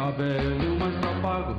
Tá velho, mas tá pago.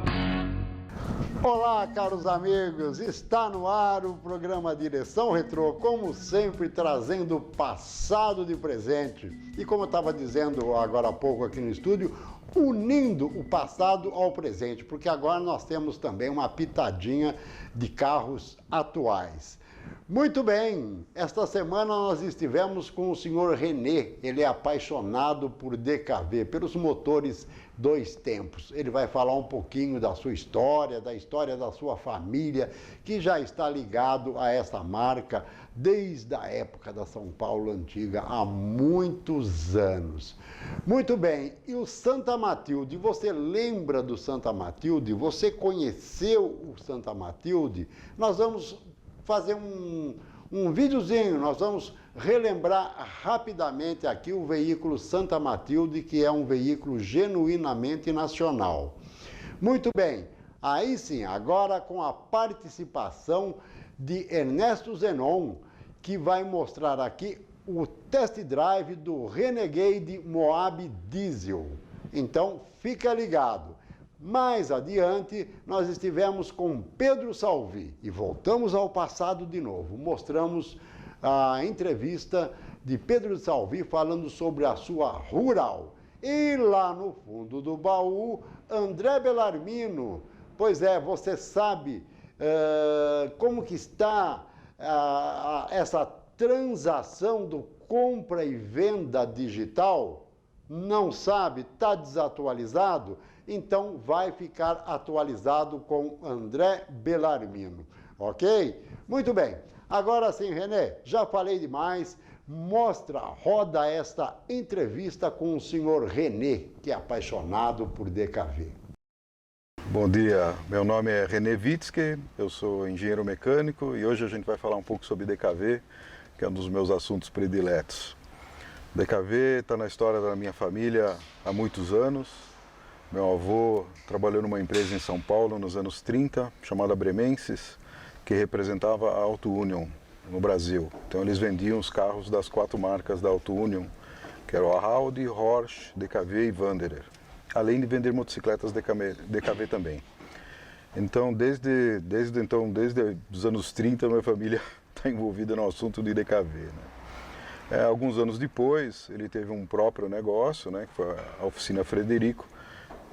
Olá, caros amigos, está no ar o programa Direção Retrô, como sempre, trazendo o passado de presente. E como eu estava dizendo agora há pouco aqui no estúdio, unindo o passado ao presente, porque agora nós temos também uma pitadinha de carros atuais. Muito bem, esta semana nós estivemos com o senhor René, ele é apaixonado por DKV, pelos motores dois tempos. Ele vai falar um pouquinho da sua história, da história da sua família, que já está ligado a essa marca desde a época da São Paulo Antiga, há muitos anos. Muito bem, e o Santa Matilde, você lembra do Santa Matilde? Você conheceu o Santa Matilde? Nós vamos fazer um videozinho, nós vamos relembrar rapidamente aqui o veículo Santa Matilde, que é um veículo genuinamente nacional. Muito bem, aí sim, agora com a participação de Ernesto Zenon, que vai mostrar aqui o test drive do Renegade Moab Diesel. Então, fica ligado. Mais adiante, nós estivemos com Pedro Salvi e voltamos ao passado de novo. Mostramos a entrevista de Pedro Salvi falando sobre a sua Rural. E lá no fundo do baú, André Bellarmino. Pois é, você sabe como que está essa transação do compra e venda digital? Não sabe? Está desatualizado? Então vai ficar atualizado com André Bellarmino, ok? Muito bem, agora sim, René, já falei demais, roda esta entrevista com o senhor René, que é apaixonado por DKV. Bom dia, meu nome é René Witzke, eu sou engenheiro mecânico e hoje a gente vai falar um pouco sobre DKV, que é um dos meus assuntos prediletos. DKV está na história da minha família há muitos anos. Meu avô trabalhou numa empresa em São Paulo nos anos 30, chamada Bremenses, que representava a Auto Union no Brasil. Então eles vendiam os carros das 4 marcas da Auto Union, que eram a Audi, Horsch, DKV e Wanderer, além de vender motocicletas DKV também. Então, desde os anos 30, minha família está envolvida no assunto de DKV, né? Alguns anos depois, ele teve um próprio negócio, né, que foi a Oficina Frederico,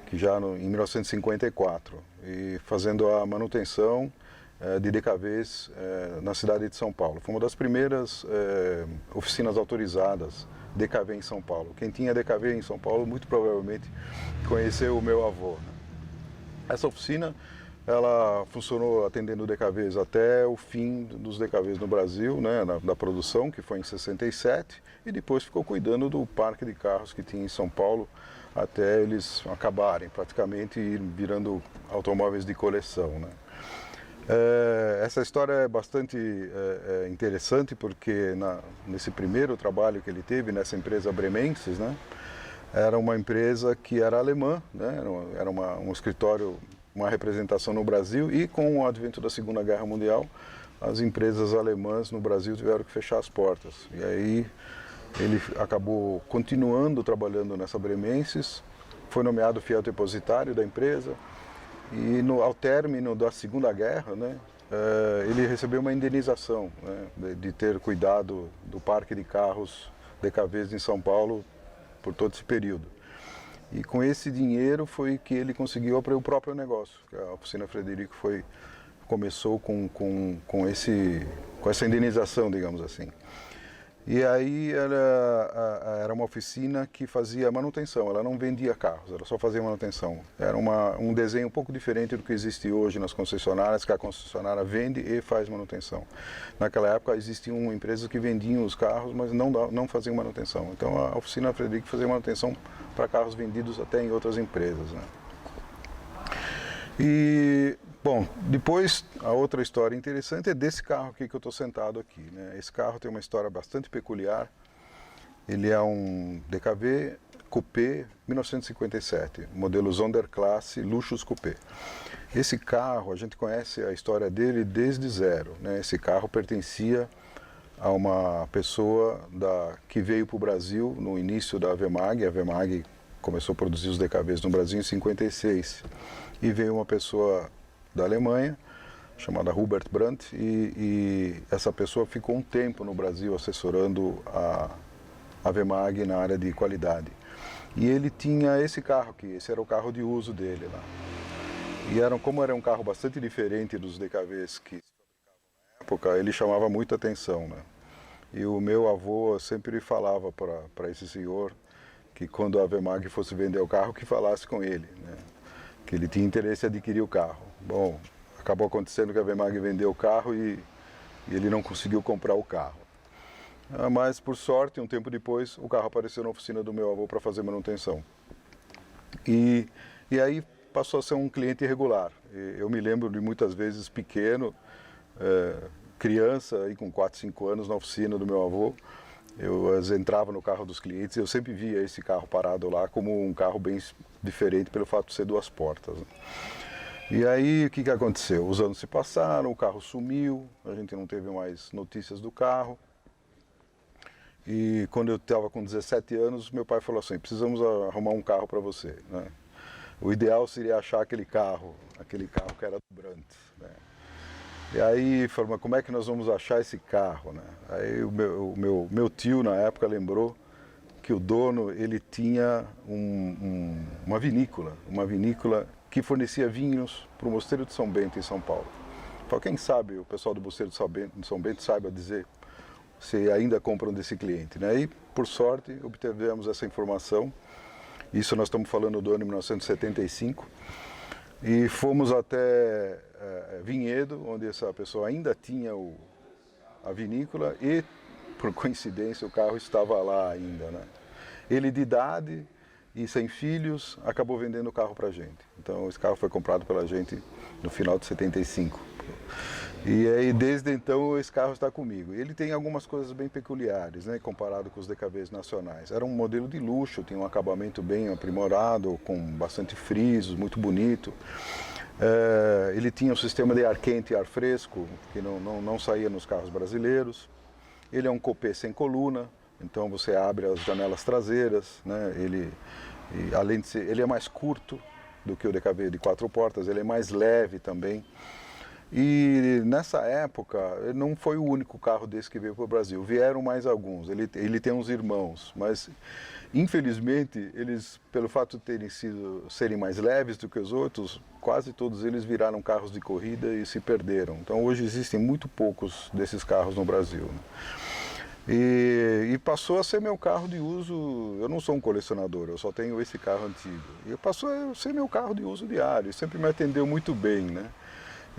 que já em 1954, e fazendo a manutenção de DKVs na cidade de São Paulo. Foi uma das primeiras oficinas autorizadas DKV em São Paulo. Quem tinha DKV em São Paulo, muito provavelmente conheceu o meu avô, né? Essa oficina, ela funcionou atendendo DKVs até o fim dos DKVs no Brasil, né, da produção, que foi em 67, e depois ficou cuidando do parque de carros que tinha em São Paulo, até eles acabarem praticamente e virando automóveis de coleção, né? Essa história é bastante interessante porque nesse primeiro trabalho que ele teve nessa empresa Bremenses, né, era uma empresa que era alemã, né, era um escritório, uma representação no Brasil, e com o advento da Segunda Guerra Mundial, as empresas alemãs no Brasil tiveram que fechar as portas. E aí ele acabou continuando trabalhando nessa Bremenses, foi nomeado fiel depositário da empresa e ao término da Segunda Guerra, né, ele recebeu uma indenização, né, de ter cuidado do parque de carros DKVs em São Paulo por todo esse período. E com esse dinheiro foi que ele conseguiu abrir o próprio negócio. A Oficina Frederico começou com essa indenização, digamos assim. E aí era uma oficina que fazia manutenção, ela não vendia carros, ela só fazia manutenção. Era um desenho um pouco diferente do que existe hoje nas concessionárias, que a concessionária vende e faz manutenção. Naquela época existiam empresas que vendiam os carros, mas não faziam manutenção. Então a Oficina Frederico fazia manutenção para carros vendidos até em outras empresas, né? E, bom, depois a outra história interessante é desse carro aqui que eu estou sentado aqui, né? Esse carro tem uma história bastante peculiar. Ele é um DKV Coupé 1957, modelo Sonderklasse Luxus Coupé. Esse carro, a gente conhece a história dele desde zero, né? Esse carro pertencia a uma pessoa que veio para o Brasil no início da Avemag. A Avemag começou a produzir os DKVs no Brasil em 56. E veio uma pessoa da Alemanha, chamada Hubert Brandt, e essa pessoa ficou um tempo no Brasil assessorando a Wemag na área de qualidade. E ele tinha esse carro aqui, esse era o carro de uso dele lá. E como era um carro bastante diferente dos DKVs que se fabricavam na época, ele chamava muita atenção, né? E o meu avô sempre falava para esse senhor que quando a Wemag fosse vender o carro, que falasse com ele, né? Que ele tinha interesse em adquirir o carro. Bom, acabou acontecendo que a Wemag vendeu o carro e ele não conseguiu comprar o carro. Mas, por sorte, um tempo depois, o carro apareceu na oficina do meu avô para fazer manutenção. E aí passou a ser um cliente regular. Eu me lembro de muitas vezes pequeno, criança, aí com 4, 5 anos, na oficina do meu avô. Eu entrava no carro dos clientes e eu sempre via esse carro parado lá como um carro bem diferente pelo fato de ser 2 portas, né? E aí o que aconteceu? Os anos se passaram, o carro sumiu, a gente não teve mais notícias do carro. E quando eu estava com 17 anos, meu pai falou assim, precisamos arrumar um carro para você, né? O ideal seria achar aquele carro que era do Brandt, né? E aí falou, mas como é que nós vamos achar esse carro, né? Aí o meu tio na época lembrou que o dono ele tinha uma vinícola que fornecia vinhos para o Mosteiro de São Bento em São Paulo. Então quem sabe o pessoal do Mosteiro de São Bento saiba dizer se ainda compram desse cliente, né? E por sorte obtivemos essa informação. Isso nós estamos falando do ano 1975 e fomos até Vinhedo, onde essa pessoa ainda tinha a vinícola e, por coincidência, o carro estava lá ainda, né? Ele de idade e sem filhos, acabou vendendo o carro para a gente. Então esse carro foi comprado pela gente no final de 75. E aí desde então esse carro está comigo. Ele tem algumas coisas bem peculiares, né, comparado com os DKVs nacionais. Era um modelo de luxo, tinha um acabamento bem aprimorado, com bastante frisos, muito bonito. Ele tinha um sistema de ar quente e ar fresco, que não saía nos carros brasileiros. Ele é um coupé sem coluna, então você abre as janelas traseiras, né? Além de ser, ele é mais curto do que o DKV de 4 portas, ele é mais leve também. E nessa época não foi o único carro desse que veio para o Brasil, vieram mais alguns. Ele tem uns irmãos, mas infelizmente eles, pelo fato de serem mais leves do que os outros, quase todos eles viraram carros de corrida e se perderam. Então hoje existem muito poucos desses carros no Brasil, né? E passou a ser meu carro de uso. Eu não sou um colecionador, eu só tenho esse carro antigo. E passou a ser meu carro de uso diário, sempre me atendeu muito bem, né?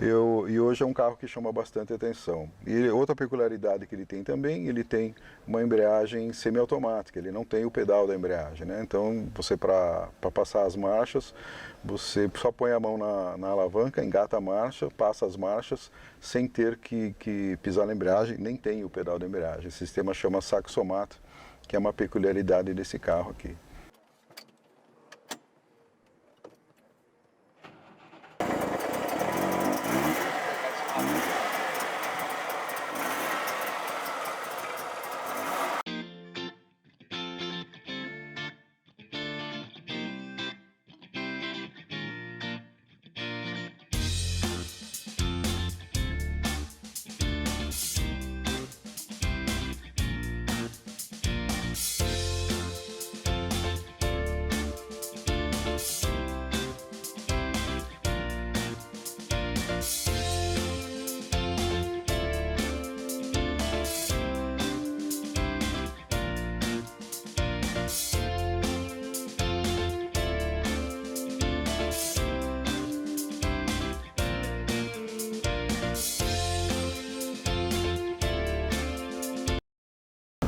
E hoje é um carro que chama bastante atenção. E outra peculiaridade que ele tem também, ele tem uma embreagem semiautomática, ele não tem o pedal da embreagem, né? Então você, para passar as marchas, você só põe a mão na alavanca, engata a marcha, passa as marchas sem ter que pisar na embreagem, nem tem o pedal da embreagem. Esse sistema chama saxomato, que é uma peculiaridade desse carro aqui.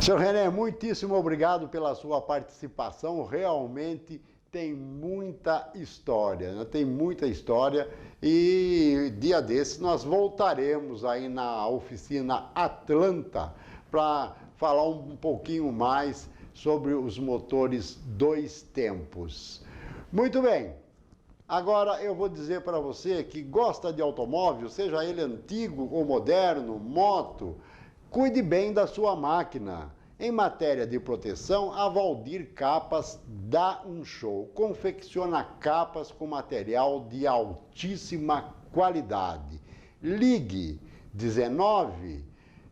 Senhor René, muitíssimo obrigado pela sua participação. Realmente tem muita história, né? Tem muita história e dia desses nós voltaremos aí na oficina Atlanta para falar um pouquinho mais sobre os motores 2 tempos. Muito bem, agora eu vou dizer para você que gosta de automóvel, seja ele antigo ou moderno, moto, cuide bem da sua máquina. Em matéria de proteção, a Valdir Capas dá um show. Confecciona capas com material de altíssima qualidade. Ligue 19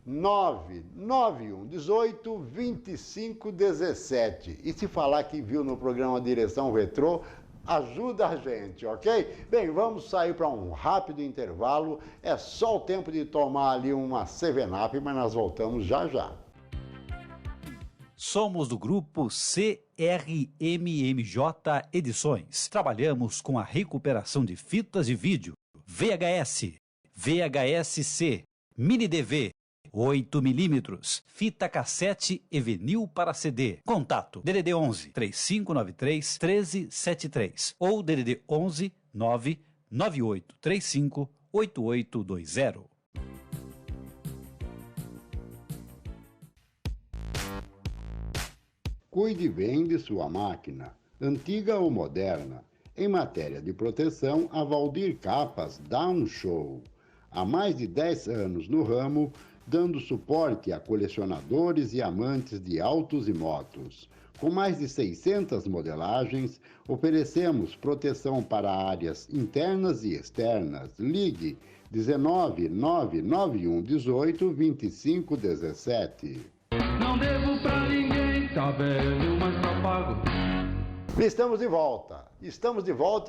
991 18 25 17. E se falar que viu no programa Direção Retrô, ajuda a gente, ok? Bem, vamos sair para um rápido intervalo. É só o tempo de tomar ali uma 7-Up, mas nós voltamos já já. Somos do grupo CRMMJ Edições. Trabalhamos com a recuperação de fitas de vídeo, VHS, VHS-C, Mini DV, 8mm, fita cassete e vinil para CD. Contato DDD 11 3593 1373 ou DDD 11 99835 8820. Cuide bem de sua máquina, antiga ou moderna. Em matéria de proteção, a Valdir Capas dá um show. Há mais de 10 anos no ramo, dando suporte a colecionadores e amantes de autos e motos. Com mais de 600 modelagens, oferecemos proteção para áreas internas e externas. Ligue 19 991 18 25 17. Não devo pra ninguém, tá velho, mas tá pago. Estamos de volta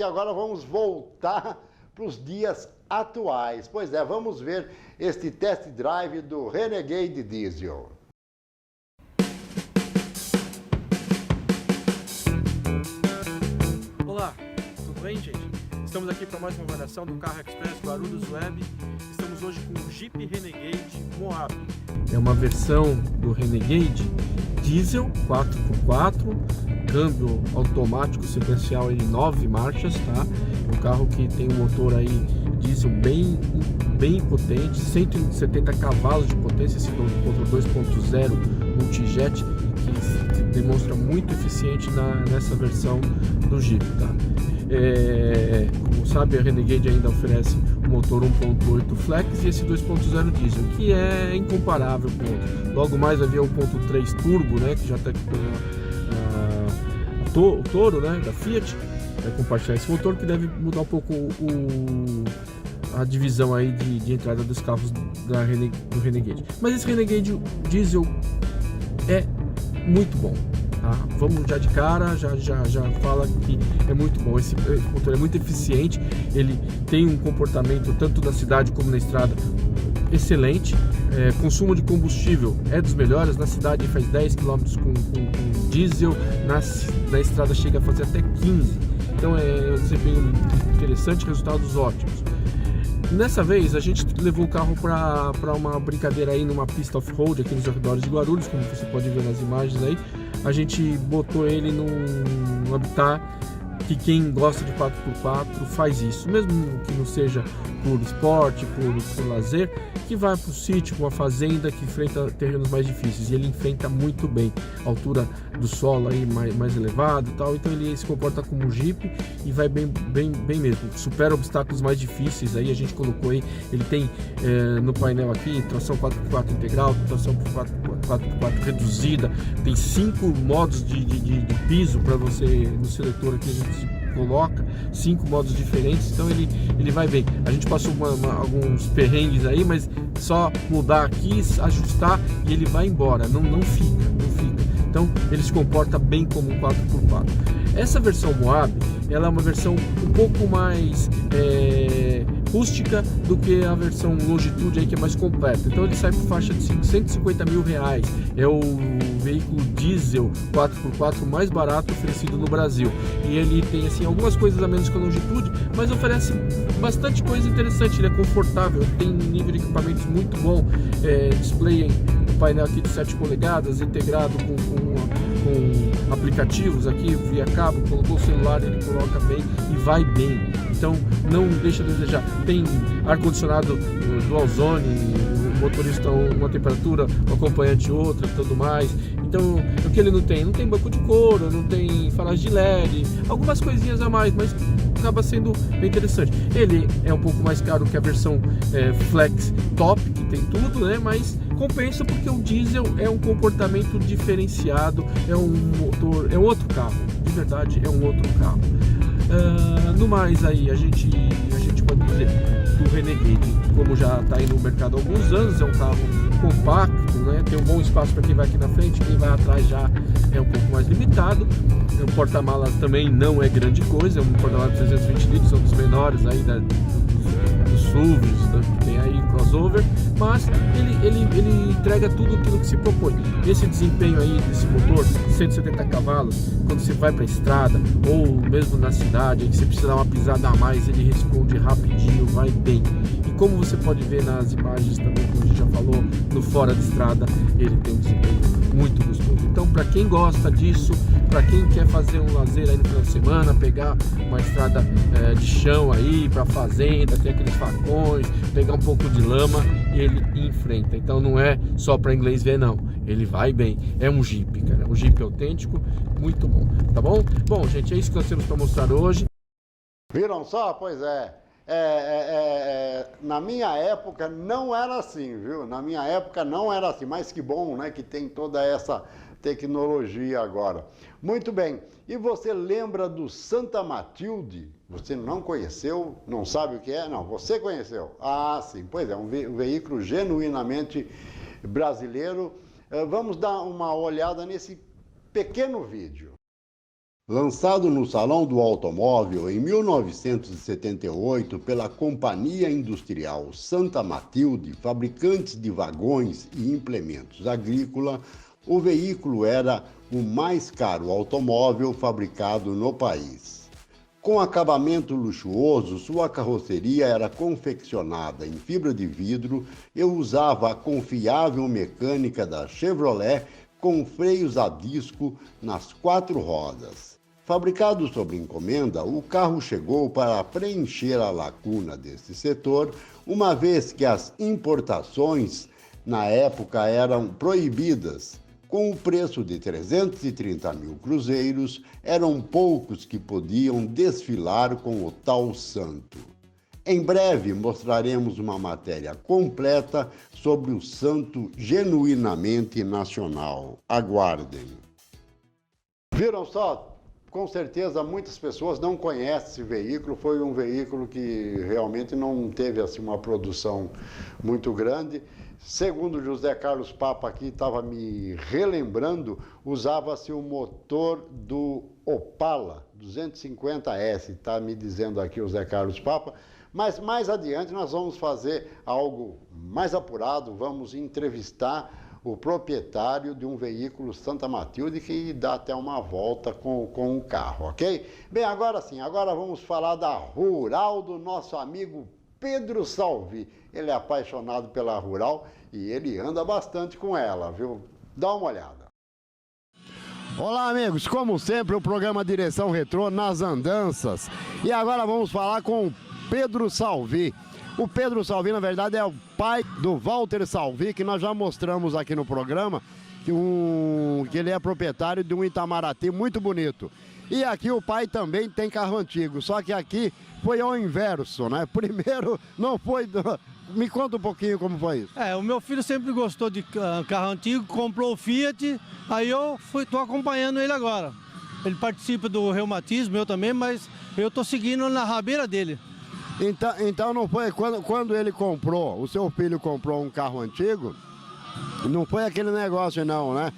e agora vamos voltar para os dias atuais. Pois é, vamos ver este test drive do Renegade Diesel. Olá, tudo bem, gente? Estamos aqui para mais uma avaliação do Carro Express Guarulhos Web. Estamos hoje com o Jeep Renegade Moab. É uma versão do Renegade diesel 4x4, câmbio automático sequencial em 9 marchas, tá? Um carro que tem um motor aí diesel bem potente, 170 cavalos de potência, esse motor 2.0 multijet que demonstra muito eficiente nessa versão do Jeep, tá? Como sabe, a Renegade ainda oferece o motor 1.8 Flex e esse 2.0 diesel, que é incomparável com o outro. Logo mais vai vir o 1.3 Turbo, né, que já está aqui com o Toro, né, da Fiat, vai compartilhar esse motor, que deve mudar um pouco a divisão aí de entrada dos carros do Renegade. Mas esse Renegade diesel é muito bom. Tá? Vamos já de cara, já fala que é muito bom. Esse motor é muito eficiente, ele tem um comportamento tanto na cidade como na estrada excelente. Consumo de combustível é dos melhores, na cidade faz 10 km com diesel, na estrada chega a fazer até 15. Então é um desempenho interessante, resultados ótimos. Nessa vez a gente levou o carro para uma brincadeira aí numa pista off-road aqui nos arredores de Guarulhos, como você pode ver nas imagens aí. A gente botou ele num habitat que quem gosta de 4x4 faz isso, mesmo que não seja por esporte, por lazer, que vai para o sítio, uma fazenda que enfrenta terrenos mais difíceis, e ele enfrenta muito bem a altura do solo aí mais elevado e tal. Então ele se comporta como um Jeep e vai bem mesmo, supera obstáculos mais difíceis. Aí a gente colocou aí, ele tem no painel aqui tração 4x4 integral, tração 4x4 reduzida, tem 5 modos de piso para você, no seletor aqui a gente coloca 5 modos diferentes, então ele vai bem. A gente passou alguns perrengues aí, mas só mudar aqui, ajustar e ele vai embora, não fica. Então ele se comporta bem como um 4x4. Essa versão Moab, ela é uma versão um pouco mais rústica do que a versão Longitude aí, que é mais completa. Então ele sai por faixa de 150 mil reais. É o veículo diesel 4x4 mais barato oferecido no Brasil. E ele tem assim algumas coisas a menos que a Longitude, mas oferece bastante coisa interessante. Ele é confortável, tem um nível de equipamentos muito bom, display um painel aqui de 7 polegadas integrado com aplicativos aqui via cabo, colocou o celular, ele coloca bem e vai bem. Então não deixa a desejar. Tem ar-condicionado dual zone, o motorista uma temperatura, o acompanhante outra, tudo mais. Então o que ele não tem banco de couro, não tem faróis de LED, algumas coisinhas a mais, mas acaba sendo bem interessante. Ele é um pouco mais caro que a versão Flex Top, que tem tudo, né? Mas compensa porque o diesel é um comportamento diferenciado, é um motor, é outro carro, de verdade é um outro carro. No mais aí, a gente pode dizer do Renegade, como já está aí no mercado há alguns anos, é um carro compacto, né? Tem um bom espaço para quem vai aqui na frente, quem vai atrás já é um pouco mais limitado. O porta-malas também não é grande coisa, é um porta-malas de 320 litros, é um dos menores aí dos SUVs, que tem aí crossover, mas ele entrega tudo aquilo que se propõe. Esse desempenho aí desse motor, 170 cavalos, quando você vai para a estrada ou mesmo na cidade, que você precisa dar uma pisada a mais, ele responde rapidinho, vai bem. E como você pode ver nas imagens também, como a gente já falou, no fora de estrada, ele tem um desempenho muito gostoso. Então, para quem gosta disso, para quem quer fazer um lazer aí no final de semana, pegar uma estrada de chão aí para fazenda, tem aqueles facões, pegar um pouco de lama, ele enfrenta. Então não é só para inglês ver não, ele vai bem. É um Jeep, cara, um Jeep autêntico, muito bom, tá bom? Bom, gente, é isso que nós temos para mostrar hoje. Viram só? Pois é. Na minha época não era assim, viu? Na minha época não era assim, mas que bom, né, que tem toda essa tecnologia agora. Muito bem, e você lembra do Santa Matilde? Você não conheceu, não sabe o que é? Não, você conheceu. Ah, sim, pois é, um veículo genuinamente brasileiro. Vamos dar uma olhada nesse pequeno vídeo. Lançado no Salão do Automóvel em 1978 pela Companhia Industrial Santa Matilde, fabricante de vagões e implementos agrícolas, o veículo era o mais caro automóvel fabricado no país. Com acabamento luxuoso, sua carroceria era confeccionada em fibra de vidro e usava a confiável mecânica da Chevrolet com freios a disco nas 4 rodas. Fabricado sob encomenda, o carro chegou para preencher a lacuna desse setor, uma vez que as importações na época eram proibidas. Com o preço de 330 mil cruzeiros, eram poucos que podiam desfilar com o tal santo. Em breve mostraremos uma matéria completa sobre o santo genuinamente nacional. Aguardem. Viram só? Com certeza muitas pessoas não conhecem esse veículo, foi um veículo que realmente não teve assim, uma produção muito grande. Segundo José Carlos Papa aqui estava me relembrando, usava-se o motor do Opala 250S, está me dizendo aqui o José Carlos Papa. Mas mais adiante nós vamos fazer algo mais apurado, vamos entrevistar o proprietário de um veículo Santa Matilde que dá até uma volta com o carro, ok? Bem, agora sim, agora vamos falar da Rural do nosso amigo Pedro Salvi. Ele é apaixonado pela Rural e ele anda bastante com ela, viu? Dá uma olhada. Olá, amigos, como sempre o programa Direção Retrô nas andanças. E agora vamos falar com o Pedro Salvi. O Pedro Salvi, na verdade, é o pai do Walter Salvi, que nós já mostramos aqui no programa, que ele é proprietário de um Itamaraty muito bonito. E aqui o pai também tem carro antigo, só que aqui foi ao inverso, né? Primeiro não foi... Me conta um pouquinho como foi isso. O meu filho sempre gostou de carro antigo, comprou o Fiat, aí eu tô acompanhando ele agora. Ele participa do reumatismo, eu também, mas eu tô seguindo na rabeira dele. Então não foi, quando ele comprou, o seu filho comprou um carro antigo, não foi aquele negócio não, né?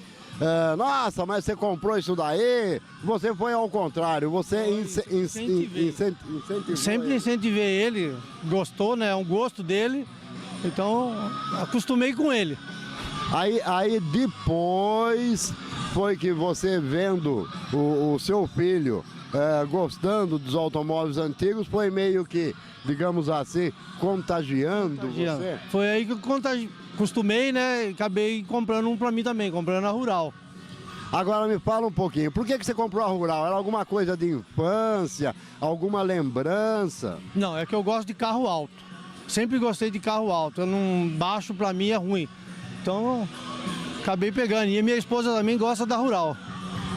Nossa, mas você comprou isso daí, você foi ao contrário, você incentivou. Sempre incentivei ele, gostou, né? É um gosto dele, então acostumei com ele. Aí depois foi que você vendo o seu filho gostando dos automóveis antigos, foi meio que, digamos assim, contagiando você? Foi aí que eu acostumei, né? Acabei comprando um pra mim também, comprando a Rural. Agora me fala um pouquinho, por que você comprou a Rural? Era alguma coisa de infância, alguma lembrança? Não, é que eu gosto de carro alto. Sempre gostei de carro alto, eu não baixo pra mim é ruim. Então, acabei pegando. E a minha esposa também gosta da Rural.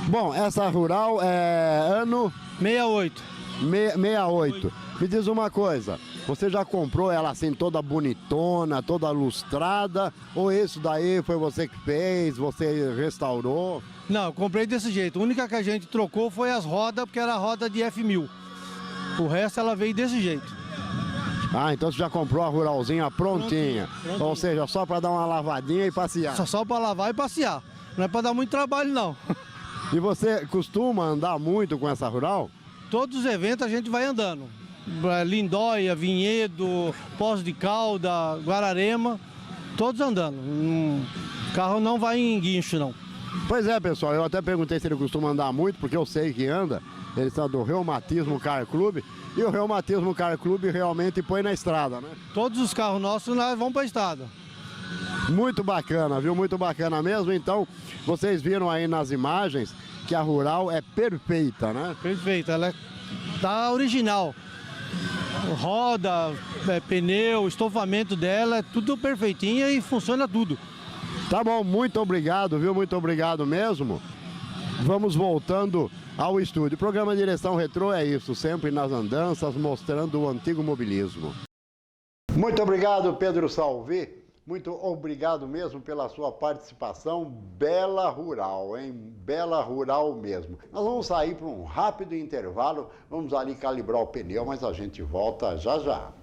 Bom, essa Rural é ano... 68. 68. Me diz uma coisa, Você já comprou ela assim toda bonitona, toda lustrada? Ou isso daí foi você que fez, você restaurou? Não, eu comprei desse jeito. A única que a gente trocou foi as rodas, porque era a roda de F1000. O resto ela veio desse jeito. Ah, então você já comprou a Ruralzinha prontinha. Prontinho. Ou seja, só para dar uma lavadinha e passear. Só para lavar e passear. Não é para dar muito trabalho, não. E você costuma andar muito com essa Rural? Todos os eventos a gente vai andando. Lindóia, Vinhedo, Poços de Calda, Guararema, todos andando. O carro não vai em guincho, não. Pois é, pessoal, eu até perguntei se ele costuma andar muito, porque eu sei que anda. Ele está do Reumatismo Car Club. E o Reumatismo Car Club realmente põe na estrada, né? Todos os carros nossos nós vão para a estrada. Muito bacana, viu? Muito bacana mesmo. Então, vocês viram aí nas imagens que a Rural é perfeita, né? Perfeito, ela tá original. Roda, pneu, estofamento dela, é tudo perfeitinho e funciona tudo. Tá bom, muito obrigado, viu? Muito obrigado mesmo. Vamos voltando ao estúdio. O programa Direção Retrô é isso, sempre nas andanças, mostrando o antigo mobilismo. Muito obrigado, Pedro Salvi. Muito obrigado mesmo pela sua participação. Bela Rural, hein? Bela Rural mesmo. Nós vamos sair para um rápido intervalo, vamos ali calibrar o pneu, mas a gente volta já já.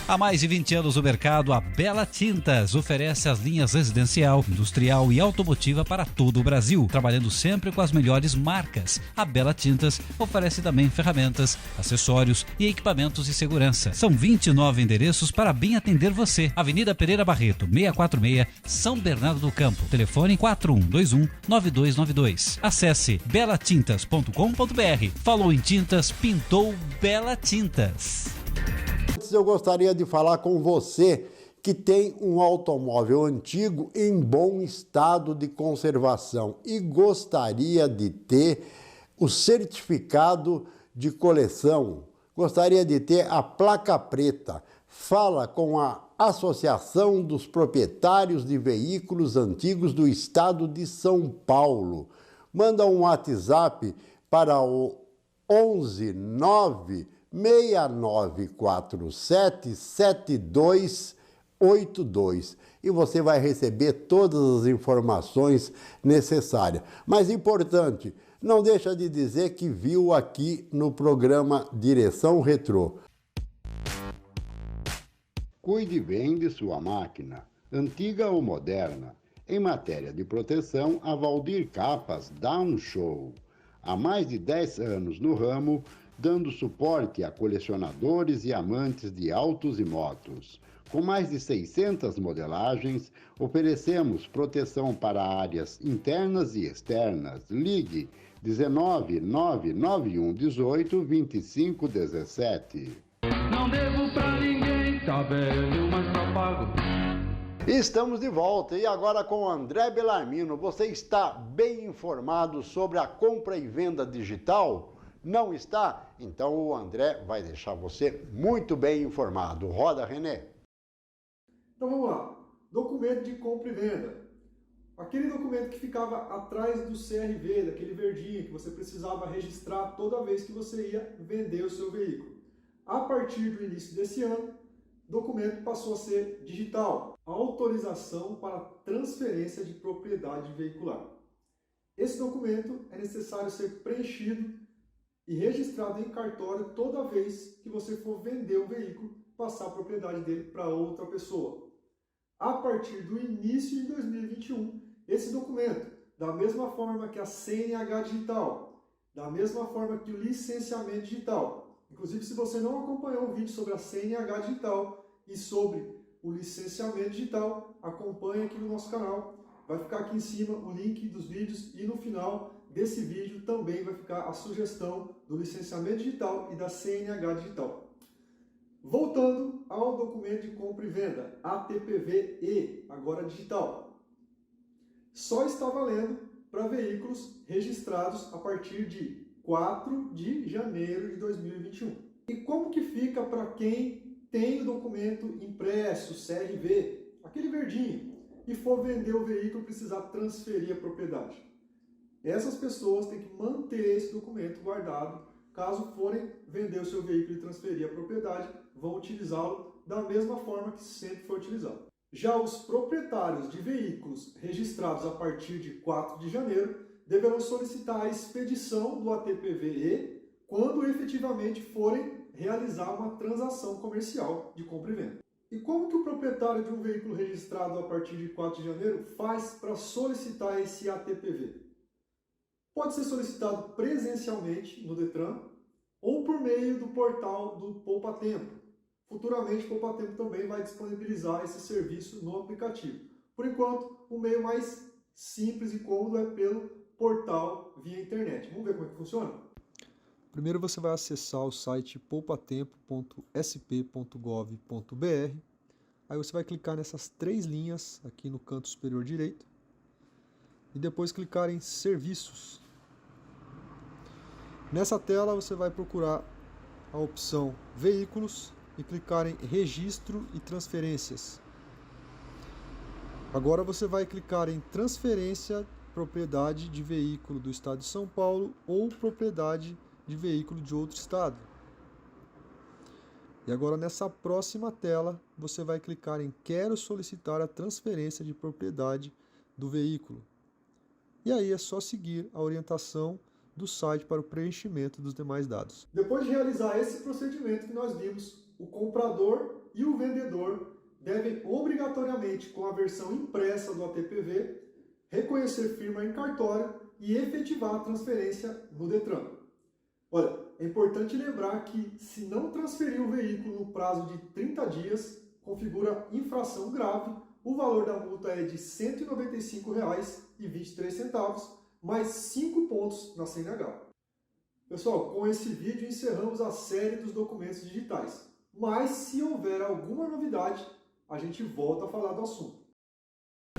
Há mais de 20 anos no mercado, a Bela Tintas oferece as linhas residencial, industrial e automotiva para todo o Brasil, trabalhando sempre com as melhores marcas. A Bela Tintas oferece também ferramentas, acessórios e equipamentos de segurança. São 29 endereços para bem atender você. Avenida Pereira Barreto, 646, São Bernardo do Campo. Telefone 4121-9292. Acesse belatintas.com.br. Falou em tintas, pintou Bela Tintas. Antes eu gostaria de falar com você que tem um automóvel antigo em bom estado de conservação e gostaria de ter o certificado de coleção, gostaria de ter a placa preta. Fala com a Associação dos Proprietários de Veículos Antigos do Estado de São Paulo. Manda um WhatsApp para o 119 6947 7282 e você vai receber todas as informações necessárias. Mas importante, não deixa de dizer que viu aqui no programa Direção Retrô. Cuide bem de sua máquina, antiga ou moderna. Em matéria de proteção, a Valdir Capas dá um show. Há mais de 10 anos no ramo, dando suporte a colecionadores e amantes de autos e motos. Com mais de 600 modelagens, oferecemos proteção para áreas internas e externas. Ligue 19 991 18 25 17. Não devo pra ninguém, tá velho, mas tá pago. Estamos de volta e agora com o André Bellarmino. Você está bem informado sobre a compra e venda digital? Não está? Então o André vai deixar você muito bem informado. Roda, René. Então vamos lá. Documento de compra e venda. Aquele documento que ficava atrás do CRV, daquele verdinho que você precisava registrar toda vez que você ia vender o seu veículo. A partir do início desse ano, o documento passou a ser digital. Autorização para transferência de propriedade veicular. Esse documento é necessário ser preenchido e registrado em cartório toda vez que você for vender o veículo, passar a propriedade dele para outra pessoa. A partir do início de 2021, esse documento, da mesma forma que a CNH digital, da mesma forma que o licenciamento digital, inclusive se você não acompanhou o vídeo sobre a CNH digital e sobre o licenciamento digital, acompanhe aqui no nosso canal, vai ficar aqui em cima o link dos vídeos e no final desse vídeo também vai ficar a sugestão do licenciamento digital e da CNH digital. Voltando ao documento de compra e venda, ATPV-E, agora digital. Só está valendo para veículos registrados a partir de 4 de janeiro de 2021. E como que fica para quem tem o documento impresso, CRV, aquele verdinho, e for vender o veículo e precisar transferir a propriedade? Essas pessoas têm que manter esse documento guardado, caso forem vender o seu veículo e transferir a propriedade, vão utilizá-lo da mesma forma que sempre foi utilizado. Já os proprietários de veículos registrados a partir de 4 de janeiro deverão solicitar a expedição do ATPVE quando efetivamente forem realizar uma transação comercial de compra e venda. E como que o proprietário de um veículo registrado a partir de 4 de janeiro faz para solicitar esse ATPV? Pode ser solicitado presencialmente no Detran ou por meio do portal do Poupa Tempo. Futuramente, o Poupa Tempo também vai disponibilizar esse serviço no aplicativo. Por enquanto, o meio mais simples e cômodo é pelo portal via internet. Vamos ver como é que funciona? Primeiro você vai acessar o site poupatempo.sp.gov.br. Aí você vai clicar nessas 3 linhas aqui no canto superior direito. E depois clicar em Serviços. Nessa tela você vai procurar a opção Veículos e clicar em Registro e Transferências. Agora você vai clicar em Transferência, propriedade de veículo do estado de São Paulo ou propriedade de veículo de outro estado. E agora nessa próxima tela você vai clicar em Quero solicitar a transferência de propriedade do veículo. E aí é só seguir a orientação do site para o preenchimento dos demais dados. Depois de realizar esse procedimento que nós vimos, o comprador e o vendedor devem obrigatoriamente, com a versão impressa do ATPV, reconhecer firma em cartório e efetivar a transferência no Detran. Olha, é importante lembrar que se não transferir o veículo no prazo de 30 dias, configura infração grave. O valor da multa é de R$ 195,23, mais 5 pontos na CNH. Pessoal, com esse vídeo encerramos a série dos documentos digitais. Mas se houver alguma novidade, a gente volta a falar do assunto.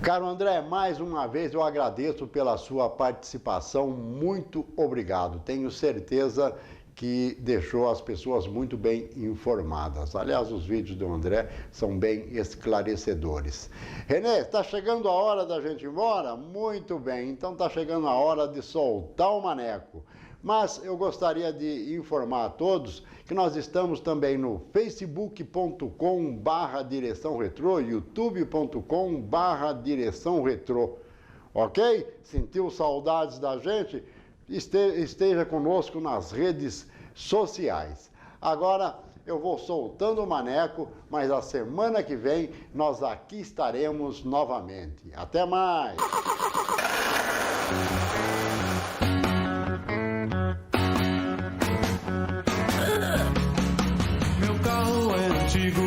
Caro André, mais uma vez eu agradeço pela sua participação, muito obrigado. Tenho certeza que deixou as pessoas muito bem informadas. Aliás, os vídeos do André são bem esclarecedores. Renê, está chegando a hora da gente ir embora? Muito bem, então está chegando a hora de soltar o maneco. Mas eu gostaria de informar a todos que nós estamos também no facebook.com/Direção Retrô, youtube.com/Direção Retrô. Ok? Sentiu saudades da gente? Esteja conosco nas redes sociais. Agora eu vou soltando o maneco, mas a semana que vem nós aqui estaremos novamente. Até mais! Meu carro é antigo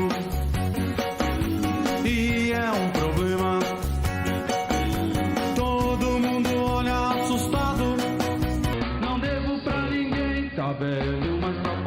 e é um problema. Todo mundo olha assustado. Não devo pra ninguém, tá velho, mas tá